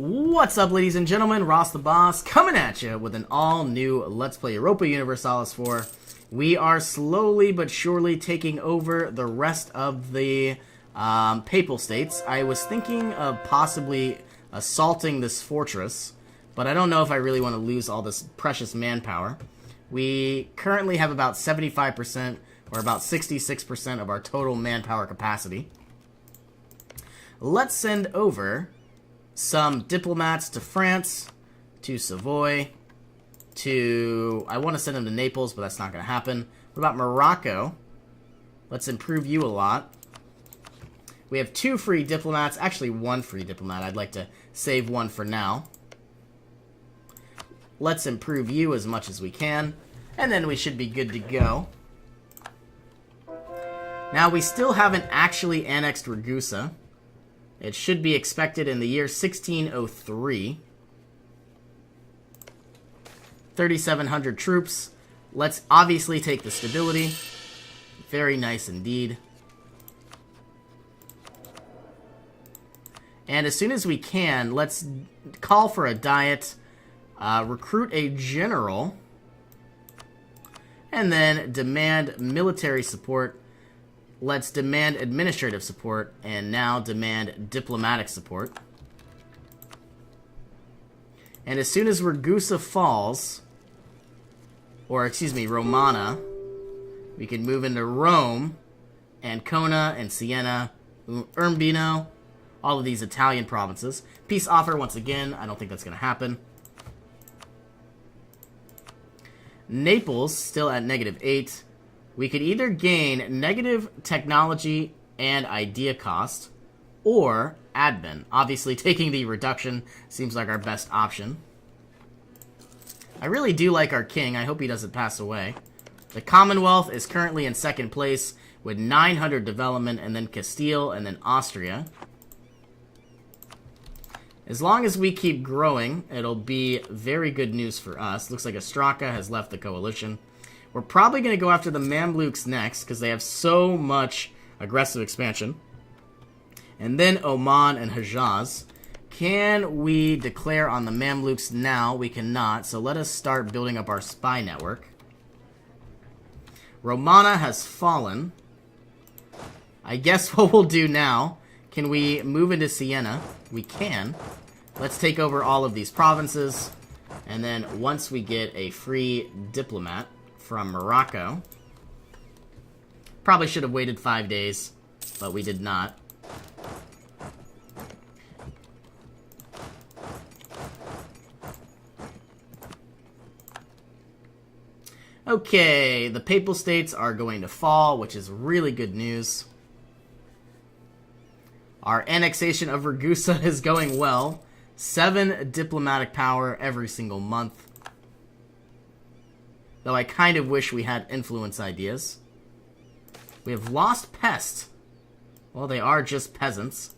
What's up, ladies and gentlemen? Ross the Boss coming at you with an all-new Let's Play Europa Universalis 4. We are slowly but surely taking over the rest of the Papal States. I was thinking of possibly assaulting this fortress, but I don't know if I really want to lose all this precious manpower. We currently have about 75%, or about 66% of our total manpower capacity. Let's send over some diplomats to France, to Savoy, to... I want to send them to Naples, but that's not going to happen. What about Morocco? Let's improve you a lot. We have 2 free diplomats. Actually, 1 free diplomat. I'd like to save 1 for now. Let's improve you as much as we can. And then we should be good to go. Now, we still haven't actually annexed Ragusa. It should be expected in the year 1603. 3,700 troops. Let's obviously take the stability. Very nice indeed. And as soon as we can, let's call for a diet, recruit a general, and then demand military support. Let's demand administrative support, and now demand diplomatic support. And as soon as Ragusa falls, or excuse me, Romana, we can move into Rome, Ancona, and Siena, Urbino, all of these Italian provinces. Peace offer once again. I don't think that's going to happen. Naples, still at -8. We could either gain negative technology and idea cost, or admin. Obviously, taking the reduction seems like our best option. I really do like our king. I hope he doesn't pass away. The Commonwealth is currently in 2nd place with 900 development, and then Castile, and then Austria. As long as we keep growing, it'll be very good news for us. Looks like Ostraka has left the coalition. We're probably going to go after the Mamluks next, because they have so much aggressive expansion. And then Oman and Hejaz. Can we declare on the Mamluks now? We cannot, so let us start building up our spy network. Romana has fallen. I guess what we'll do now, can we move into Siena? We can. Let's take over all of these provinces, and then once we get a free diplomat from Morocco. Probably should have waited 5 days, but we did not. Okay, the Papal States are going to fall, which is really good news. Our annexation of Ragusa is going well. 7 diplomatic power every single month. Though I kind of wish we had influence ideas. We have lost pest. Well, they are just peasants.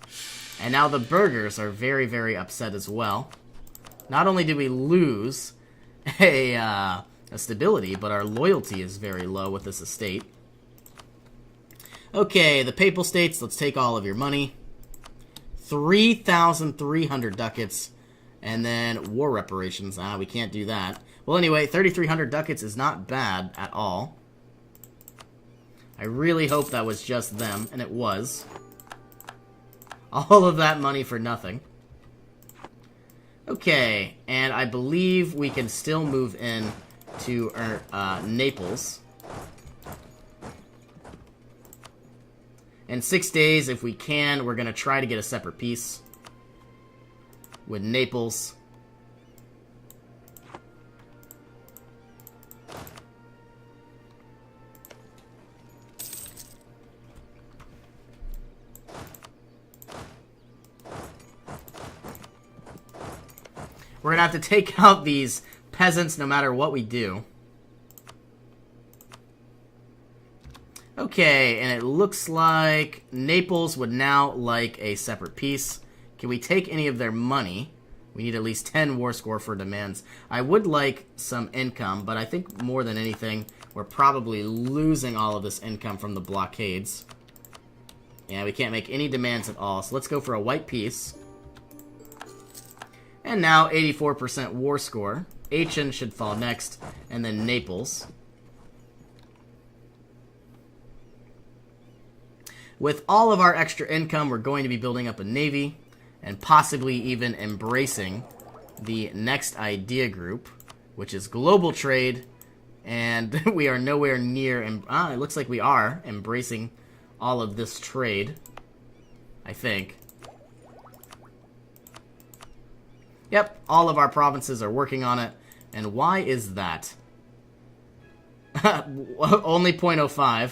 And now the burghers are very, very upset as well. Not only do we lose a stability, but our loyalty is very low with this estate. Okay, the Papal States, let's take all of your money. 3,300 ducats. And then war reparations. We can't do that. Well, anyway, 3,300 ducats is not bad at all. I really hope that was just them, and it was. All of that money for nothing. Okay, and I believe we can still move in to Naples. In 6 days, if we can, we're going to try to get a separate peace with Naples. We're going to have to take out these peasants no matter what we do. Okay, and it looks like Naples would now like a separate peace. Can we take any of their money? We need at least 10 war score for demands. I would like some income, but I think more than anything, we're probably losing all of this income from the blockades. Yeah, we can't make any demands at all, so let's go for a white peace. And now 84% war score. Aachen should fall next, and then Naples. With all of our extra income, we're going to be building up a navy, and possibly even embracing the next idea group, which is global trade, and we are nowhere near, it looks like we are embracing all of this trade, I think. Yep, all of our provinces are working on it. And why is that? Only 0.05.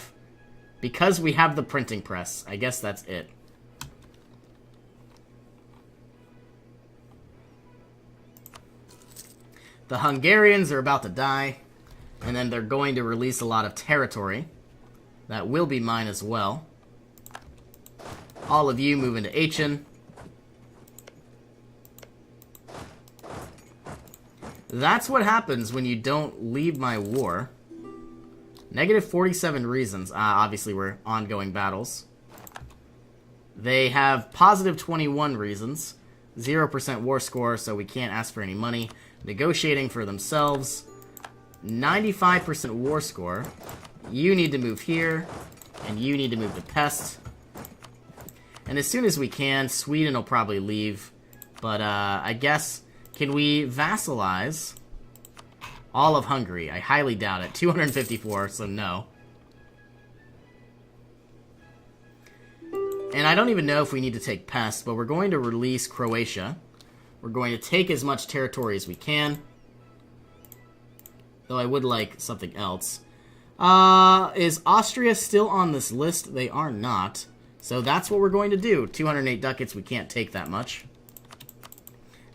Because we have the printing press. I guess that's it. The Hungarians are about to die. And then they're going to release a lot of territory. That will be mine as well. All of you move into Aachen. That's what happens when you don't leave my war. Negative 47 reasons. Obviously, we're ongoing battles. They have positive 21 reasons. 0% war score, so we can't ask for any money. Negotiating for themselves. 95% war score. You need to move here, and you need to move to Pest. And as soon as we can, Sweden will probably leave. But I guess... Can we vassalize all of Hungary? I highly doubt it. 254, so no. And I don't even know if we need to take Pest, but we're going to release Croatia. We're going to take as much territory as we can. Though I would like something else. Is Austria still on this list? They are not. So that's what we're going to do. 208 ducats, we can't take that much.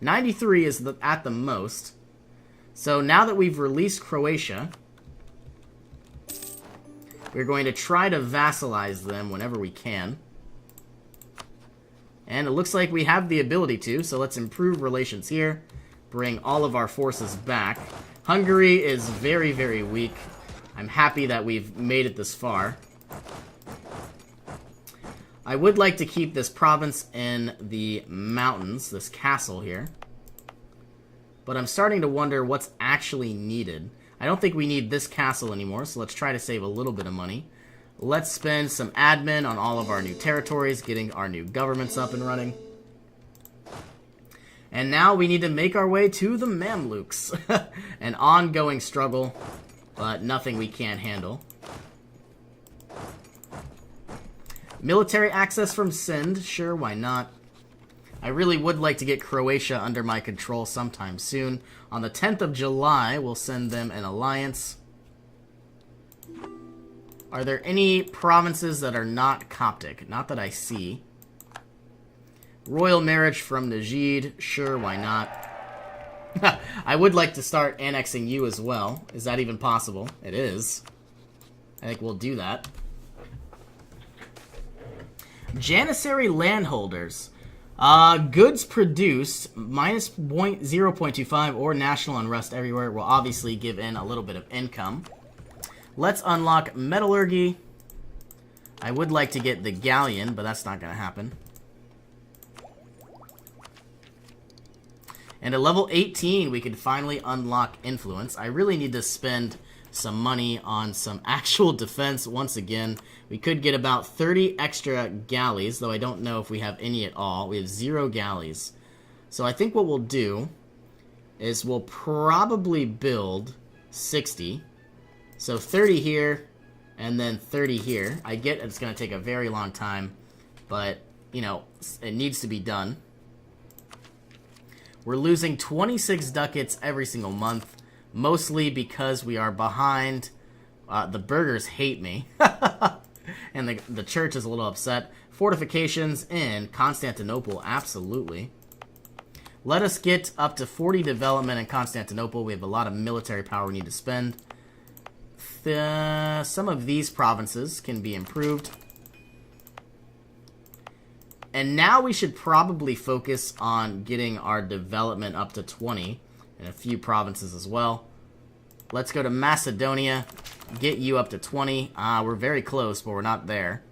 93 is at the most. So now that we've released Croatia, we're going to try to vassalize them whenever we can. And it looks like we have the ability to, so let's improve relations here. Bring all of our forces back. Hungary is very, very weak. I'm happy that we've made it this far. I would like to keep this province in the mountains, this castle here. But I'm starting to wonder what's actually needed. I don't think we need this castle anymore, so let's try to save a little bit of money. Let's spend some admin on all of our new territories, getting our new governments up and running. And now we need to make our way to the Mamluks. An ongoing struggle, but nothing we can't handle. Military access from Sind, sure, why not? I really would like to get Croatia under my control sometime soon. On the 10th of July, we'll send them an alliance. Are there any provinces that are not Coptic? Not that I see. Royal marriage from Najid, sure, why not? I would like to start annexing you as well. Is that even possible? It is. I think we'll do that. Janissary landholders. Goods produced, minus 0.25 or national unrest everywhere will obviously give in a little bit of income. Let's unlock metallurgy. I would like to get the galleon, but that's not going to happen. And at level 18, we can finally unlock influence. I really need to spend some money on some actual defense once again. We could get about 30 extra galleys, though I don't know if we have any at all. We have 0 galleys. So I think what we'll do is we'll probably build 60. So 30 here, and then 30 here. I get it's going to take a very long time, but, you know, it needs to be done. We're losing 26 ducats every single month, mostly because we are behind. The burghers hate me. And the church is a little upset. Fortifications in Constantinople, absolutely. Let us get up to 40 development in Constantinople. We have a lot of military power we need to spend. Some of these provinces can be improved. And now we should probably focus on getting our development up to 20 in a few provinces as well. Let's go to Macedonia. Get you up to 20. We're very close, but we're not there.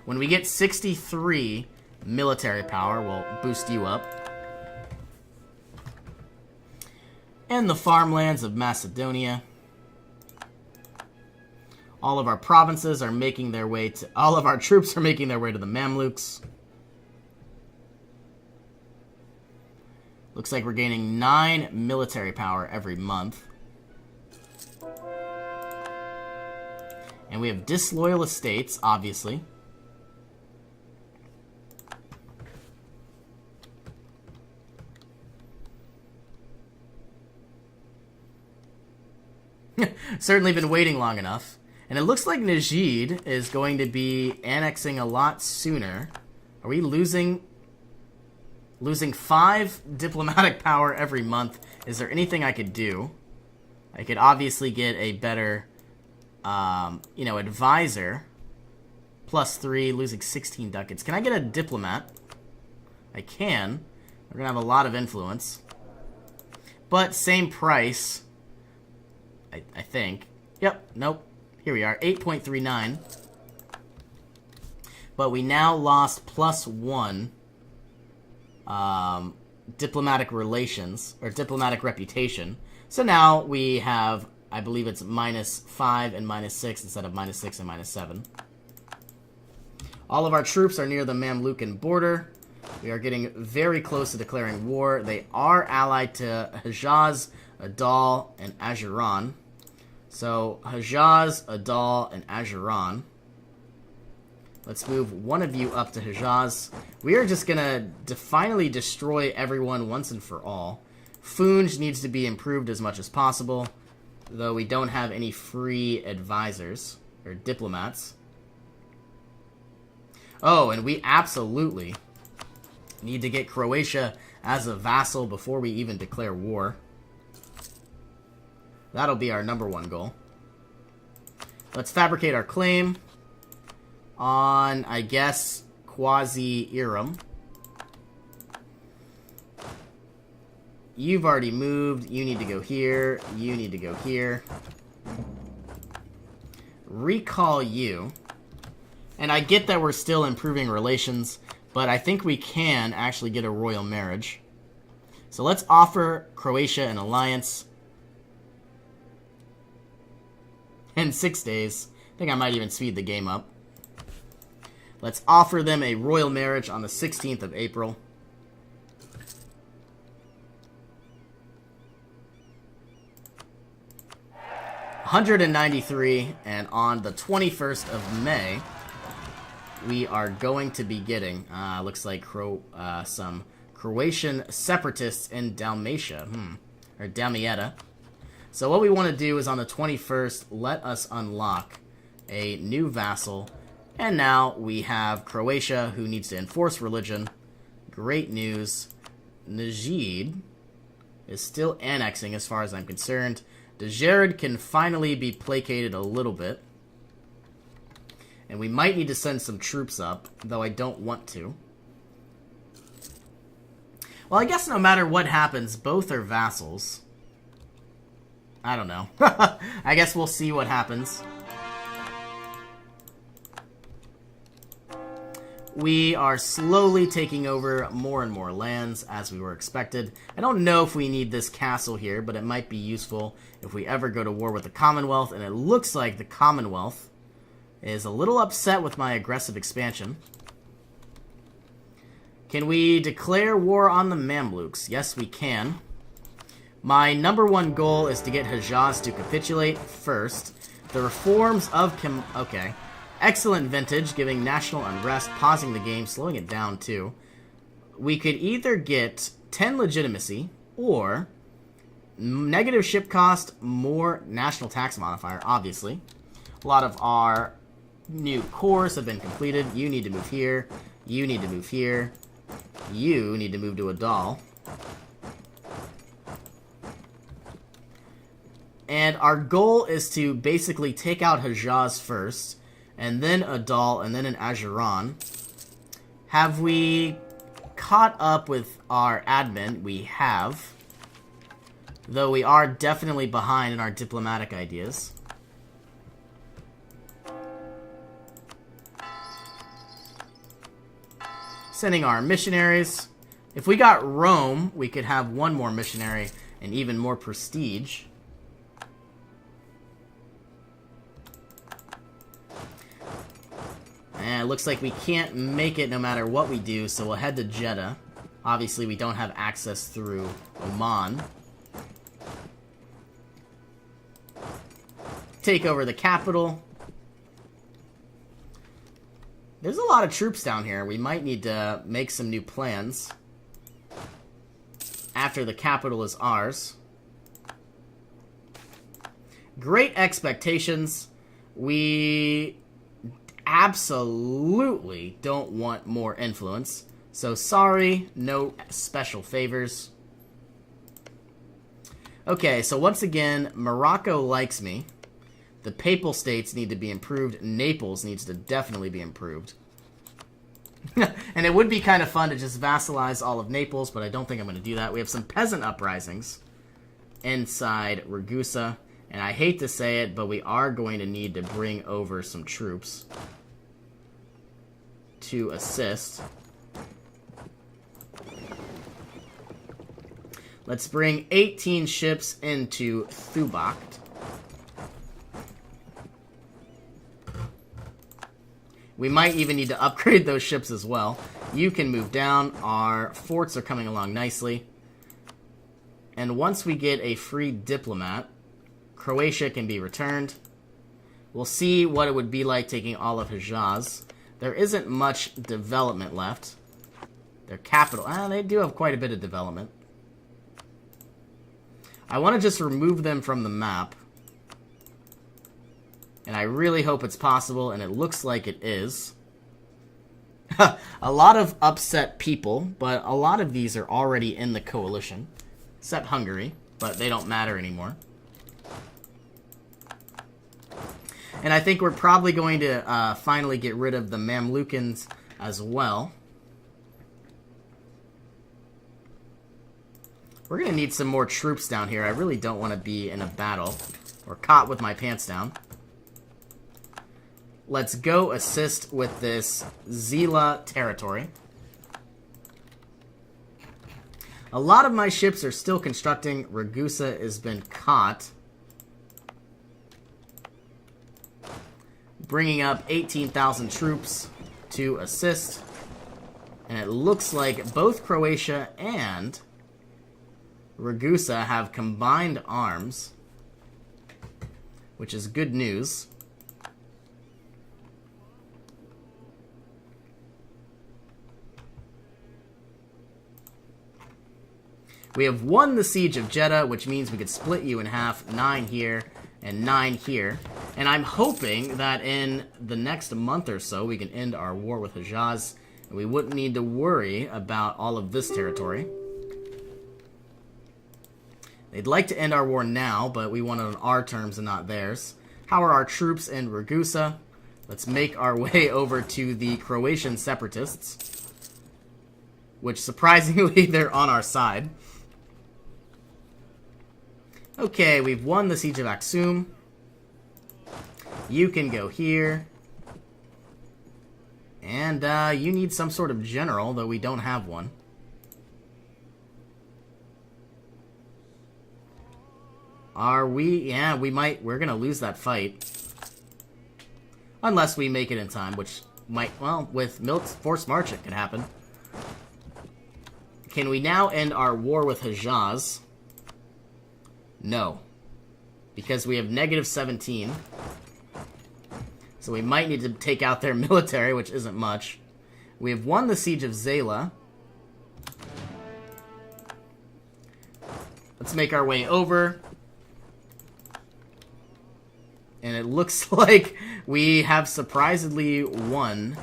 When we get 63 military power, we'll boost you up. and the farmlands of Macedonia. All of our provinces are making their way to... All of our troops are making their way to the Mamluks. Looks like we're gaining 9 military power every month. And we have disloyal estates, obviously. Certainly been waiting long enough. And it looks like Najd is going to be annexing a lot sooner. Are we losing 5 diplomatic power every month? Is there anything I could do? I could obviously get a better, advisor. +3, losing 16 ducats. Can I get a diplomat? I can. We're going to have a lot of influence. But same price, I think. Yep, nope. Here we are, 8.39. But we now lost +1 diplomatic relations, or diplomatic reputation. So now we have, I believe it's -5 and -6 instead of -6 and -7. All of our troops are near the Mamlukan border. We are getting very close to declaring war. They are allied to Hejaz, Adal, and Ajuran. So, Hejaz, Adal, and Ajuran. Let's move one of you up to Hejaz. We are just going to finally destroy everyone once and for all. Funj needs to be improved as much as possible, though we don't have any free advisors, or diplomats. Oh, and we absolutely need to get Croatia as a vassal before we even declare war. That'll be our #1 goal. Let's fabricate our claim on, I guess, Quasi-Iram. You've already moved. You need to go here. You need to go here. Recall you. And I get that we're still improving relations, but I think we can actually get a royal marriage. So let's offer Croatia an alliance. In 6 days. I think I might even speed the game up. Let's offer them a royal marriage on the 16th of April. $193, and on the 21st of May, we are going to be getting, looks like some Croatian separatists in Dalmatia, or Damietta. So what we want to do is on the 21st, let us unlock a new vassal. And now we have Croatia, who needs to enforce religion. Great news. Najd is still annexing as far as I'm concerned. Djerid can finally be placated a little bit. And we might need to send some troops up, though I don't want to. Well, I guess no matter what happens, both are vassals. I don't know. I guess we'll see what happens. We are slowly taking over more and more lands, as we were expected. I don't know if we need this castle here, but it might be useful if we ever go to war with the Commonwealth, and it looks like the Commonwealth is a little upset with my aggressive expansion. Can we declare war on the Mamluks? Yes, we can. My #1 goal is to get Hejaz to capitulate first. The reforms of okay. Excellent vintage, giving national unrest, pausing the game, slowing it down too. We could either get 10 legitimacy, or negative ship cost, more national tax modifier, obviously. A lot of our new cores have been completed. You need to move here. You need to move here. You need to move to Adal. And our goal is to basically take out Hejaz first, and then Adal, and then an Ajuran. Have we caught up with our admin? We have. Though we are definitely behind in our diplomatic ideas. Sending our missionaries. If we got Rome, we could have one more missionary. and even more prestige. And it looks like we can't make it no matter what we do, so we'll head to Jeddah. Obviously, we don't have access through Oman. Take over the capital. There's a lot of troops down here. We might need to make some new plans after the capital is ours. Great expectations. We absolutely don't want more influence. So sorry, no special favors. Okay, so once again, Morocco likes me. The Papal States need to be improved. Naples needs to definitely be improved. And it would be kind of fun to just vassalize all of Naples, but I don't think I'm going to do that. We have some peasant uprisings inside Ragusa. And I hate to say it, but we are going to need to bring over some troops to assist. Let's bring 18 ships into Thubacht. We might even need to upgrade those ships as well. You can move down. Our forts are coming along nicely. And once we get a free diplomat, Croatia can be returned. We'll see what it would be like taking all of Hejaz. There isn't much development left. Their capital, they do have quite a bit of development. I want to just remove them from the map. And I really hope it's possible, and it looks like it is. A lot of upset people, but a lot of these are already in the coalition. Except Hungary, but they don't matter anymore. And I think we're probably going to finally get rid of the Mamlukans as well. We're going to need some more troops down here. I really don't want to be in a battle or caught with my pants down. Let's go assist with this Zila territory. A lot of my ships are still constructing. Ragusa has been caught. Bringing up 18,000 troops to assist. And it looks like both Croatia and Ragusa have combined arms, which is good news. We have won the Siege of Jeddah, which means we could split you in half, 9 here and 9 here. And I'm hoping that in the next month or so, we can end our war with Hejaz, and we wouldn't need to worry about all of this territory. They'd like to end our war now, but we want it on our terms and not theirs. How are our troops in Ragusa? Let's make our way over to the Croatian separatists, which surprisingly they're on our side. Okay, we've won the Siege of Aksum. You can go here. And you need some sort of general, though we don't have one. Are we? Yeah, we might. We're going to lose that fight. Unless we make it in time, which might, well, with forced march it could happen. Can we now end our war with Hejaz? No. Because we have -17. So we might need to take out their military, which isn't much. We have won the Siege of Zela. Let's make our way over. And it looks like we have surprisingly won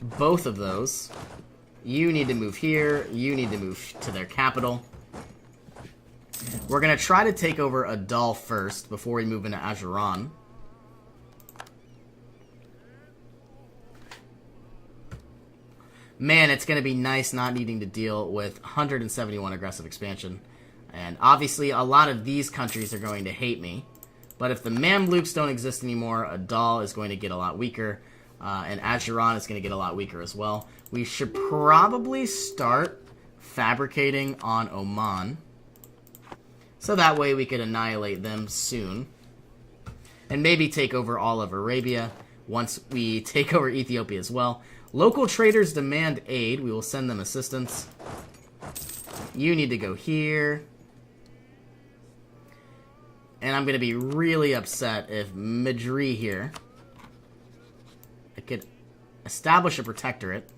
both of those. You need to move here. You need to move to their capital. We're going to try to take over Adal first before we move into Ajuran. Man, it's going to be nice not needing to deal with 171 aggressive expansion. And obviously, a lot of these countries are going to hate me. But if the Mamluks don't exist anymore, Adal is going to get a lot weaker. And Ajuran is going to get a lot weaker as well. We should probably start fabricating on Oman. So that way we could annihilate them soon. And maybe take over all of Arabia once we take over Ethiopia as well. Local traders demand aid. We will send them assistance. You need to go here. And I'm going to be really upset if Madri here... I could establish a protectorate.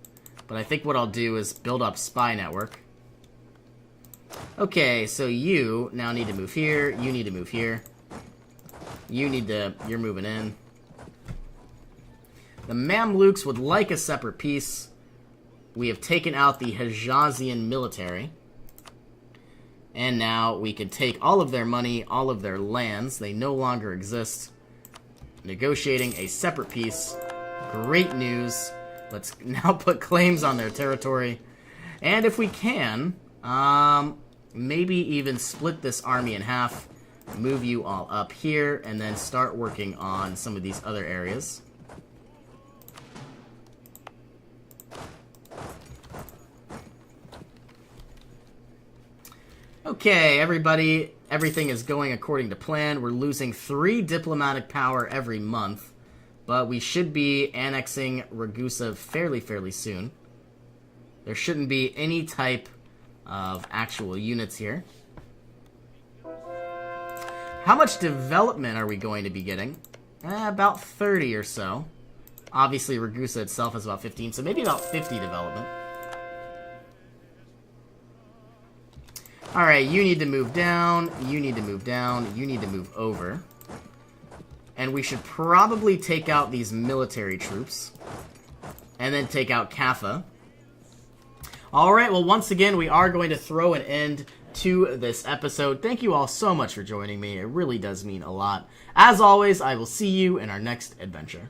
But I think what I'll do is build up spy network. Okay, so you now need to move here. You need to move here. You need to... You're moving in. The Mamluks would like a separate peace. We have taken out the Hijazian military. And now we can take all of their money, all of their lands. They no longer exist. Negotiating a separate peace. Great news. Let's now put claims on their territory. And if we can, maybe even split this army in half. Move you all up here, and then start working on some of these other areas. Okay, everybody, everything is going according to plan. We're losing 3 diplomatic power every month, but we should be annexing Ragusa fairly soon. There shouldn't be any type of actual units here. How much development are we going to be getting? About 30 or so. Obviously, Ragusa itself is about 15, so maybe about 50 development. Alright, you need to move down, you need to move down, you need to move over. And we should probably take out these military troops. And then take out Kaffa. Alright, well once again, we are going to throw an end to this episode. Thank you all so much for joining me. It really does mean a lot. As always, I will see you in our next adventure.